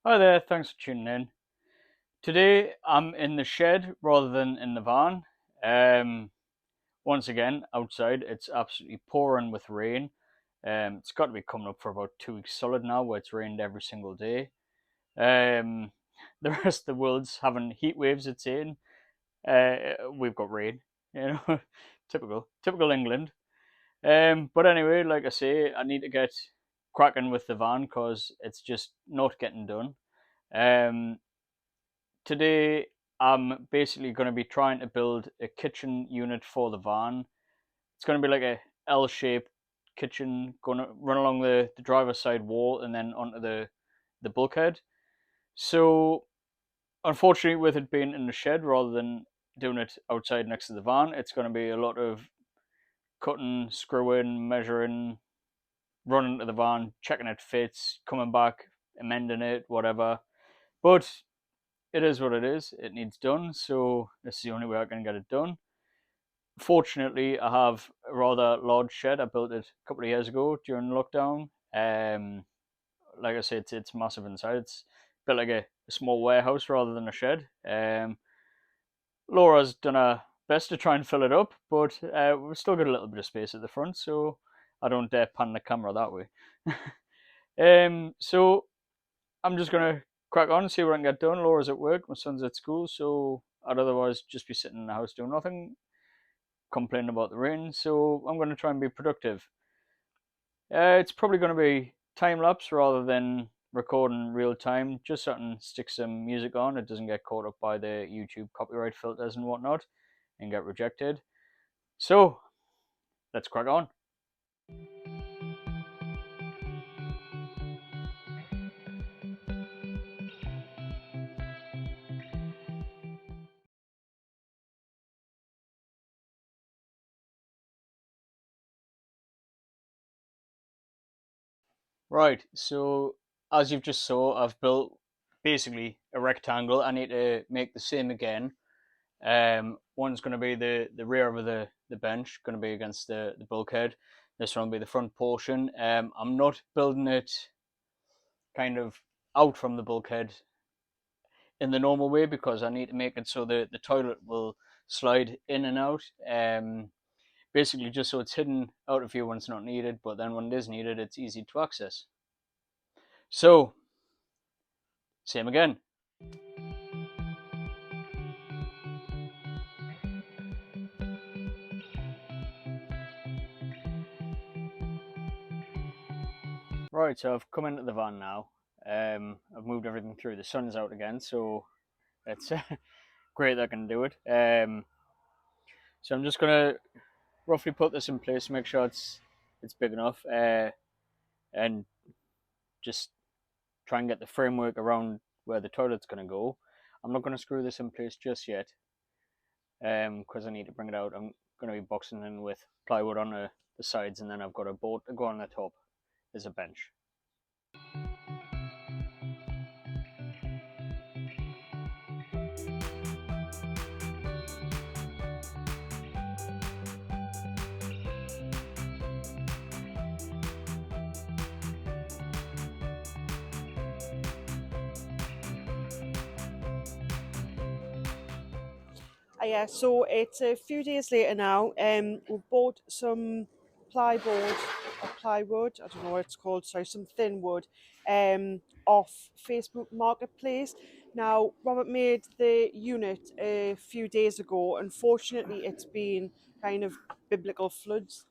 Hi there, thanks for tuning in. Today I'm in the shed rather than in the van. Um, Once again, outside it's absolutely pouring with rain. It's got to be coming up for about 2 weeks solid now, where it's rained every single day. Um, the rest of the world's having heat waves. It's saying we've got rain. You know, typical England. But anyway, like I say, I need to get cracking with the van because it's just not getting done. Um, Today I'm basically going to be trying to build a kitchen unit for the van. It's going to be like a L-shaped kitchen, going to run along the driver's side wall and then onto the bulkhead. So unfortunately, with it being in the shed rather than doing it outside next to the van, it's going to be a lot of cutting, screwing, measuring, running to the van, checking it fits, coming back, amending it, whatever. But it is what it is. It needs done, so this is the only way I can get it done. Fortunately, I have a rather large shed. I built it a couple of years ago during lockdown. Like I said, it's massive inside. It's built like a small warehouse rather than a shed. Laura's done her best to try and fill it up, but we've still got a little bit of space at the front, so I don't dare pan the camera that way. So I'm just gonna crack on and see what I can get done. Laura's at work, my son's at school, so I'd otherwise just be sitting in the house doing nothing, complaining about the rain. So I'm gonna try and be productive. It's probably gonna be time lapse rather than recording real time, just so I can stick some music on. It doesn't get caught up by the YouTube copyright filters and whatnot and get rejected. So let's crack on. Right, so as you've just saw, I've built basically a rectangle. I need to make the same again. One's going to be the rear of the bench, going to be against the bulkhead. This one will be the front portion. I'm not building it kind of out from the bulkhead in the normal way because I need to make it so the toilet will slide in and out. Basically, just so it's hidden out of view when it's not needed, but then when it is needed, it's easy to access. So, same again. Right, so I've come into the van now. I've moved everything through. The sun's out again, so it's great that I can do it. So I'm just gonna roughly put this in place, make sure it's big enough, and just try and get the framework around where the toilet's gonna go. I'm not gonna screw this in place just yet, because I need to bring it out. I'm gonna be boxing in with plywood on the sides, and then I've got a board to go on the top as a bench. Yeah, so it's a few days later now. We've bought some plywood or plywood, I don't know what it's called, sorry, some thin wood, off Facebook Marketplace. Now, Robert made the unit a few days ago. Unfortunately, it's been kind of biblical floods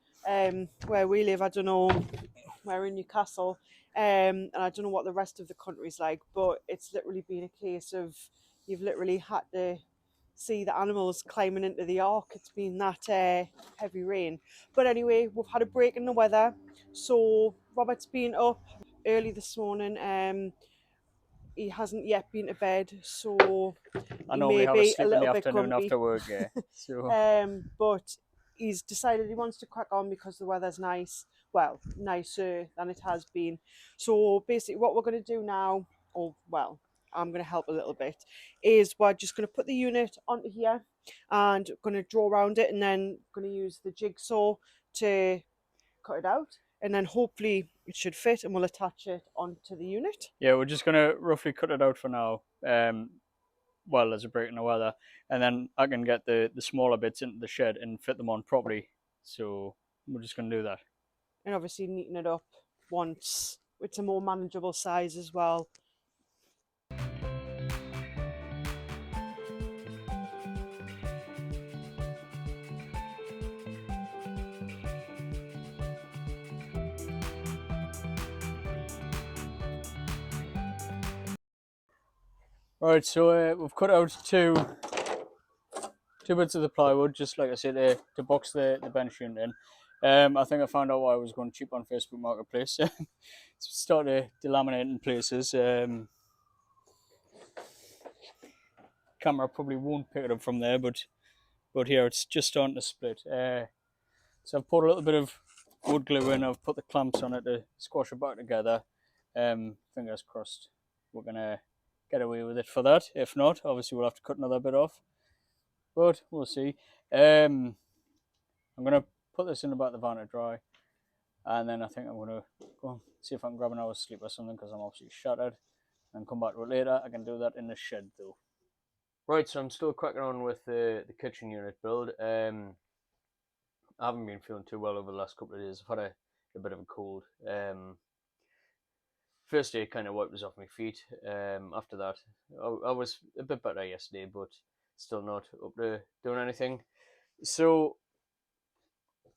where we live. I don't know, we're in Newcastle, and I don't know what the rest of the country's like, but it's literally been a case of you've literally had to see the animals climbing into the ark. It's been that heavy rain. But anyway, we've had a break in the weather. So Robert's been up early this morning. He hasn't yet been to bed, so I he normally may have a be a sleep in the little bit afternoon grumpy. after work, yeah. So But he's decided he wants to crack on because the weather's nice. Well, nicer than it has been. So basically, what we're going to do now, or well, I'm going to help a little bit, is we're just going to put the unit onto here and going to draw around it, and then going to use the jigsaw to cut it out, and then hopefully it should fit, and we'll attach it onto the unit. Yeah, we're just gonna roughly cut it out for now. While there's a break in the weather, and then I can get the smaller bits into the shed and fit them on properly. So we're just gonna do that. And obviously neaten it up once it's a more manageable size as well. Right, so we've cut out two bits of the plywood, just like I said, to box the bench unit in. I think I found out why I was going cheap on Facebook Marketplace. Started delaminating in places. Camera probably won't pick it up from there, but here it's just starting to split. So I've put a little bit of wood glue in. I've put the clamps on it to squash it back together. Fingers crossed we're gonna get away with it for that. If not, obviously we'll have to cut another bit off, but we'll see. I'm gonna put this in the back of the van to dry, and then I think I'm gonna go see if I can grab an hour's sleep or something, because I'm absolutely shattered, and come back to it later. I can do that in the shed though. Right, so I'm still cracking on with the kitchen unit build. I haven't been feeling too well over the last couple of days. I've had a bit of a cold. First day kind of wiped us off my feet. After that, I was a bit better yesterday, but still not up to doing anything. So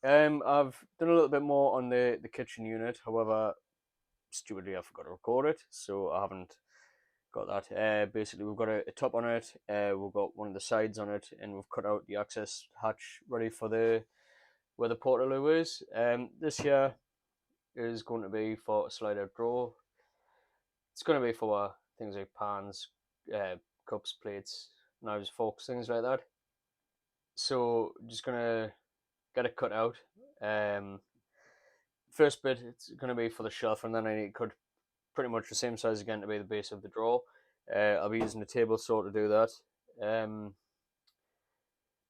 I've done a little bit more on the kitchen unit. However, stupidly I forgot to record it, so I haven't got that. Basically, we've got a top on it. We've got one of the sides on it, and we've cut out the access hatch ready for where the portaloo is. This here is going to be for a slide out drawer. It's going to be for things like pans, cups, plates, knives, forks, things like that. So just going to get it cut out. First bit, it's going to be for the shelf, and then I need to cut pretty much the same size again to be the base of the drawer. I'll be using a table saw to do that.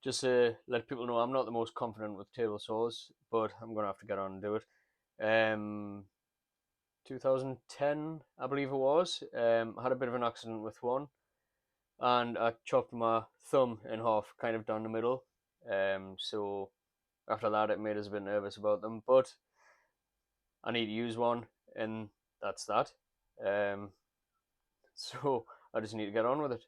Just to let people know, I'm not the most confident with table saws, but I'm going to have to get on and do it. 2010, I believe it was. I had a bit of an accident with one, and I chopped my thumb in half, kind of down the middle. So after that, it made us a bit nervous about them, but I need to use one, and that's that. So I just need to get on with it.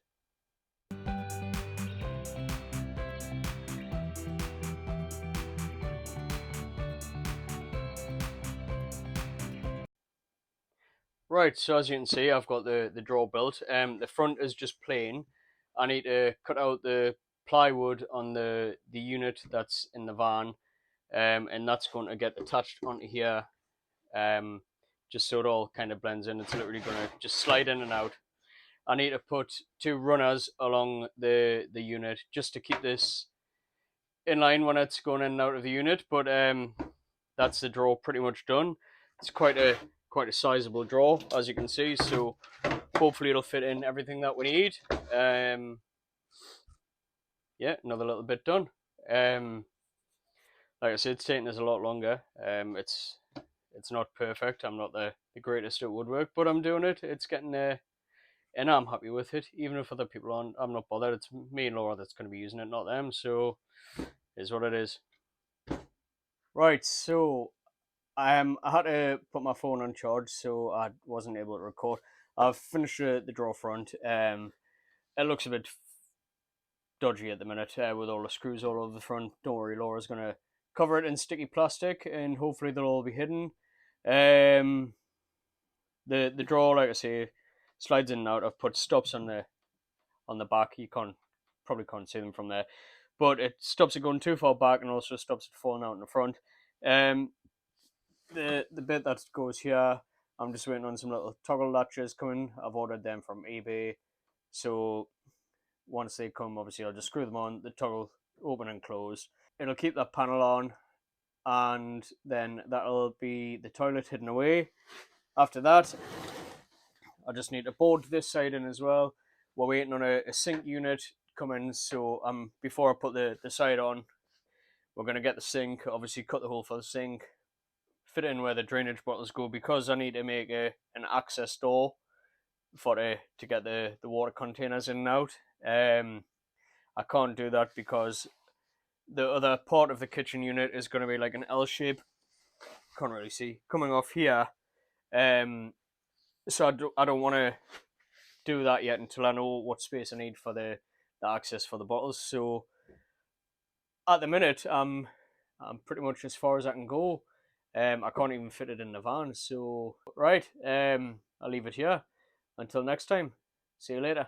Right, so as you can see, I've got the drawer built. The front is just plain. I need to cut out the plywood on the unit that's in the van, and that's going to get attached onto here, just so it all kind of blends in. It's literally going to just slide in and out. I need to put two runners along the unit just to keep this in line when it's going in and out of the unit, but that's the drawer pretty much done. It's quite a sizable drawer, as you can see, so hopefully it'll fit in everything that we need. Yeah, another little bit done. Like I said, it's taking us a lot longer. It's not perfect. I'm not the greatest at woodwork, but I'm doing it. It's getting there, and I'm happy with it. Even if other people aren't, I'm not bothered. It's me and Laura that's going to be using it, not them. So is what it is. Right, so I had to put my phone on charge, so I wasn't able to record. I've finished the drawer front. It looks a bit dodgy at the minute with all the screws all over the front. Don't worry, Laura's gonna cover it in sticky plastic, and hopefully they'll all be hidden. The drawer, like I say, slides in and out. I've put stops on the back. You probably can't see them from there, but it stops it going too far back, and also stops it falling out in the front. The bit that goes here, I'm just waiting on some little toggle latches coming. I've ordered them from eBay, so once they come, obviously I'll just screw them on. The toggle open and close. It'll keep that panel on, and then that'll be the toilet hidden away. After that, I just need to board this side in as well. We're waiting on a sink unit coming, so before I put the side on, we're going to get the sink, obviously cut the hole for the sink, fit in where the drainage bottles go, because I need to make an access door to get the water containers in and out. I can't do that because the other part of the kitchen unit is going to be like an L shape. Can't really see coming off here. So I don't want to do that yet until I know what space I need for the access for the bottles. So at the minute, I'm pretty much as far as I can go. I can't even fit it in the van. So right, I'll leave it here. Until next time, see you later.